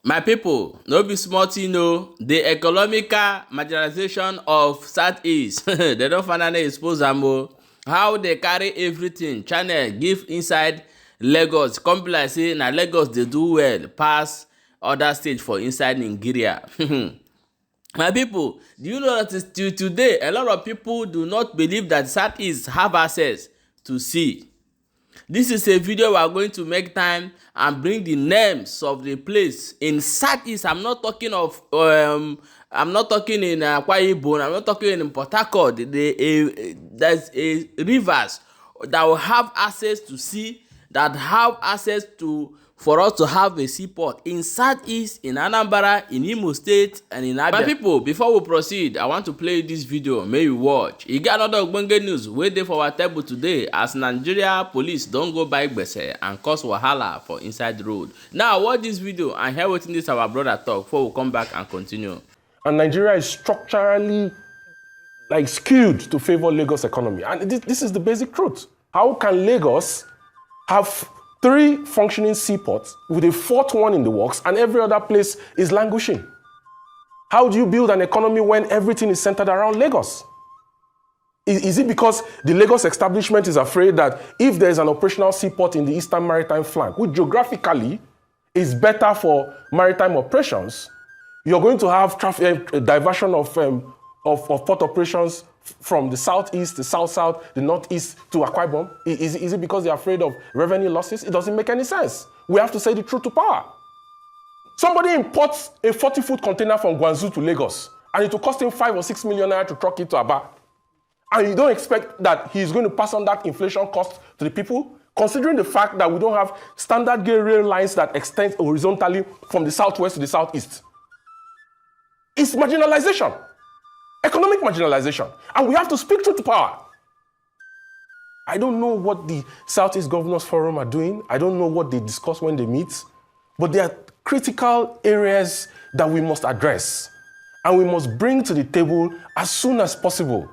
My people, no be small thing o. The economical marginalization of Southeast, they don finally expose am o. How they carry everything channel give inside Lagos, come be like say na Lagos dey do well pass other states for inside Nigeria. My people, do you know that till today a lot of people do not believe that Southeast have access to sea? This is a video we are going to make time and bring the names of the place in Southeast. I'm not talking of I'm not talking in Akwa Ibom, I'm not talking in Port Harcourt. There's a rivers that will have access to sea, that have access to for us to have a seaport in Southeast, in Anambra, in Imo State, and in Abia. My people, before we proceed, I want to play this video. May you watch. You get another ogbonge news wey dey for our table today as Nigeria police don go buy gbese and cause wahala for inside road. Now, watch this video and hear wetin this our brother talk before we come back and continue. And Nigeria is structurally skewed to favor Lagos economy. And this is the basic truth. How can Lagos have 3 functioning seaports with a 4th one in the works and every other place is languishing? How do you build an economy when everything is centered around Lagos? Is it because the Lagos establishment is afraid that if there is an operational seaport in the Eastern Maritime Flank, which geographically is better for maritime operations, you're going to have diversion of port operations from the southeast, the south-south, the northeast to Akwa Ibom? Is it because they're afraid of revenue losses? It doesn't make any sense. We have to say the truth to power. Somebody imports a 40-foot container from Guangzhou to Lagos, and it will cost him 5 or 6 million naira to truck it to Aba. And you don't expect that he's going to pass on that inflation cost to the people, considering the fact that we don't have standard gauge rail lines that extend horizontally from the southwest to the southeast. It's marginalization. Economic marginalization. And we have to speak truth to power. I don't know what the Southeast Governors Forum are doing. I don't know what they discuss when they meet. But there are critical areas that we must address. And we must bring to the table as soon as possible.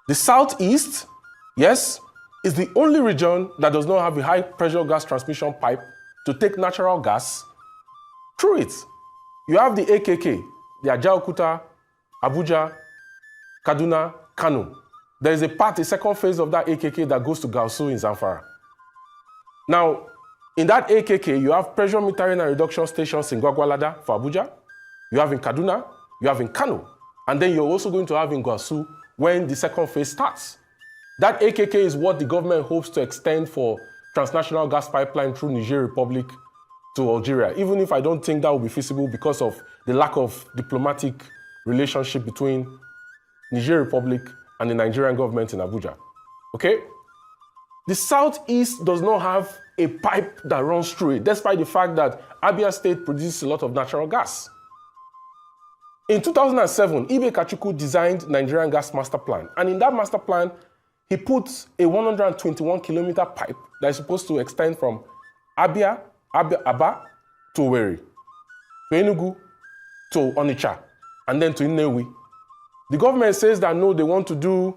The Southeast, yes, is the only region that does not have a high-pressure gas transmission pipe to take natural gas through it. You have the AKK, the Ajaokuta, Abuja, Kaduna, Kano. There is a second phase of that AKK that goes to Gausu in Zamfara. Now, in that AKK, you have pressure metering and reduction stations in Gwagwalada for Abuja. You have in Kaduna, you have in Kano. And then you're also going to have in Gausu when the second phase starts. That AKK is what the government hopes to extend for transnational gas pipeline through Niger Republic to Algeria, even if I don't think that will be feasible because of the lack of diplomatic relationship between Niger Republic and the Nigerian government in Abuja. Okay? The Southeast does not have a pipe that runs through it, despite the fact that Abia State produces a lot of natural gas. In 2007, Ibe Kachuku designed Nigerian Gas Master Plan, and in that master plan, he put a 121-kilometer pipe that is supposed to extend from Aba to Owerri, to Enugu, to Onitsha, and then to Nnewi. The government says that no, they want to do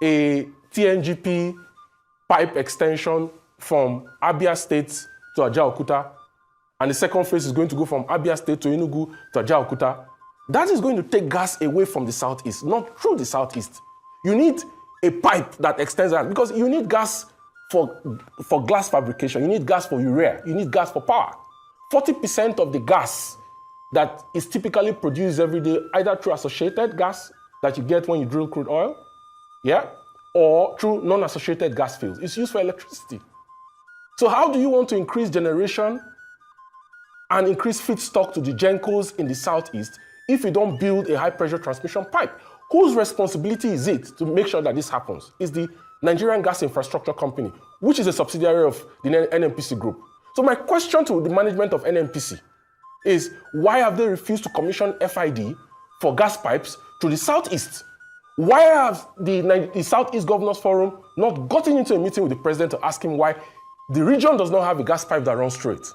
a TNGP pipe extension from Abia State to Ajaokuta, and the second phase is going to go from Abia State to Enugu to Ajaokuta. That is going to take gas away from the southeast, not through the southeast. You need a pipe that extends that because you need gas for glass fabrication, you need gas for urea, you need gas for power. 40% of the gas that is typically produced every day, either through associated gas that you get when you drill crude oil, yeah, or through non-associated gas fields. It's used for electricity. So how do you want to increase generation and increase feedstock to the gencos in the southeast if you don't build a high-pressure transmission pipe? Whose responsibility is it to make sure that this happens? It's the Nigerian Gas Infrastructure Company, which is a subsidiary of the NNPC Group. So my question to the management of NNPC is, why have they refused to commission FID for gas pipes to the southeast? Why have the Southeast Governors Forum not gotten into a meeting with the president to ask him why the region does not have a gas pipe that runs through it?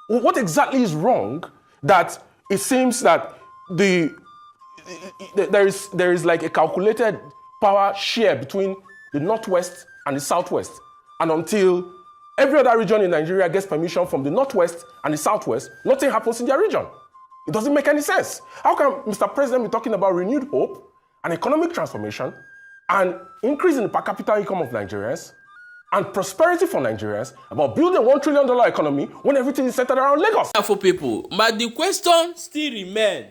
What exactly is wrong that it seems that there is like a calculated power share between the northwest and the southwest, and until every other region in Nigeria gets permission from the northwest and the southwest, nothing happens in their region. It doesn't make any sense. How can Mr. President be talking about renewed hope and economic transformation and increase in the per capita income of Nigerians and prosperity for Nigerians, about building $1 trillion economy when everything is centered around Lagos? For people, but the question still remains: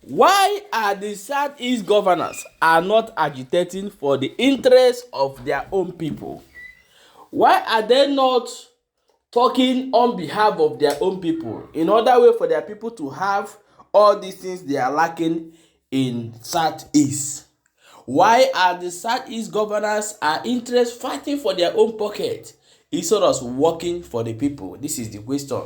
why are the Southeast governors are not agitating for the interests of their own people? Why are they not talking on behalf of their own people in order way for their people to have all these things they are lacking in Southeast? Why are the Southeast governors are interested fighting for their own pocket instead of working for the people? This is the question.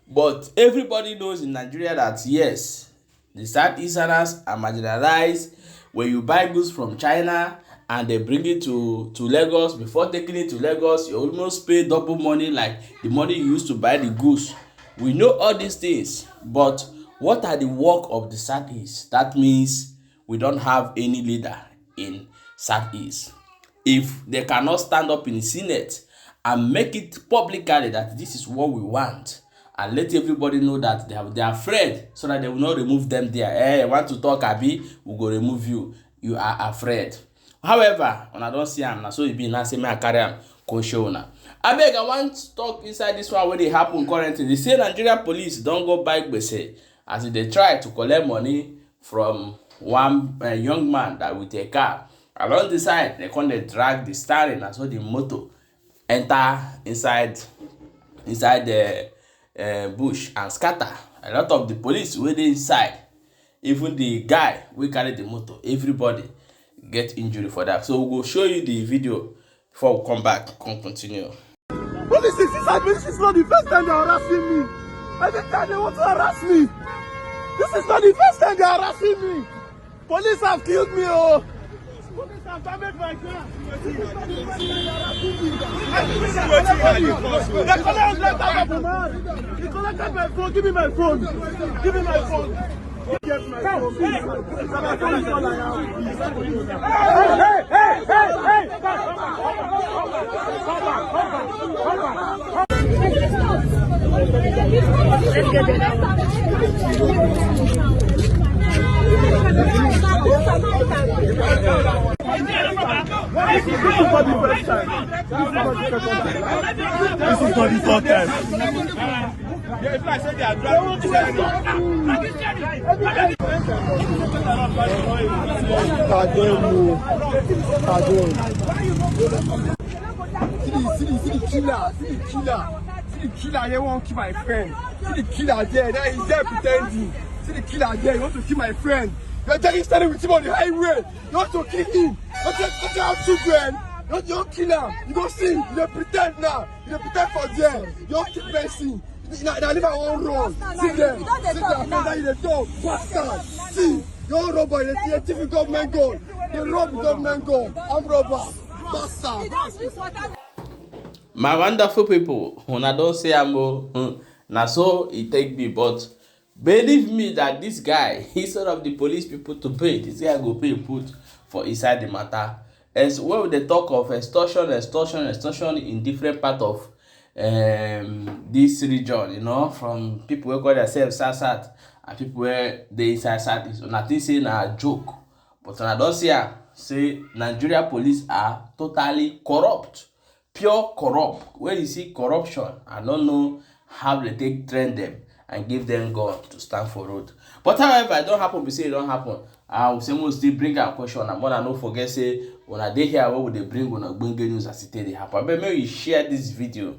But everybody knows in Nigeria that yes, the Southeasterners are marginalized. When you buy goods from China and they bring it to Lagos, before taking it to Lagos, you almost pay double money like the money you used to buy the goods. We know all these things, but what are the work of the Southeast? That means we don't have any leader in Southeast. If they cannot stand up in the Senate and make it publicly that this is what we want, and let everybody know that they are afraid, so that they will not remove them there. Hey, want to talk, Abi? We go remove you. You are afraid. However, when I don't see him, so it be now say me I carry him go show now. I beg, I want to talk inside this one where they happen currently. They say Nigeria police don't go buy gbese as they try to collect money from one young man that with a car. Along the side, they come they drag the steering and so the motor enter inside the bush and scatter. A lot of the police were inside, even the guy we carry the motor, everybody get injury for that. So we'll show you the video before we come back and continue. Police is inside me. This is not the first time they are harassing me. Every time they want to harass me. This is not the first time they are harassing me. Police have killed me, oh. Police have damaged my car. This is not the first time they are harassing me. They collected my phone. They collected my phone. Give me my phone. Give me my phone. Get my phone. This is not the first time. Yeah, if I say they are driving, see the killer, they won't kill my friend. See the killer there, that is there pretending. See the killer there, you want to kill my friend. You're just standing with him on the highway. You want to kill him. You have children. You don't kill him. You don't see him. You pretend now. You pretend for them. You don't keep messing. Now leave our own road. See them. See them. You the dog. Bastard. See. Your robber. You're taking government gold. They rob government gold. I'm robber. Bastard. My wonderful people, when I don't say I'm now so it take me, but believe me that this guy, instead of the police people to pay, this guy go pay put for inside the matter. As well, they talk of extortion in different part of this region, you know, from people who call themselves Sasat and people where they inside Sat is nothing saying a joke. But when I don't say Nigeria police are totally corrupt, pure corrupt. Where you see corruption, I don't know how they take train them and give them gun to stand for road. But however, it don't happen, we say it don't happen. I will say most still bring a question, and more than no forget say when I dey here, what would they bring on a news as it dey happen. But maybe you share this video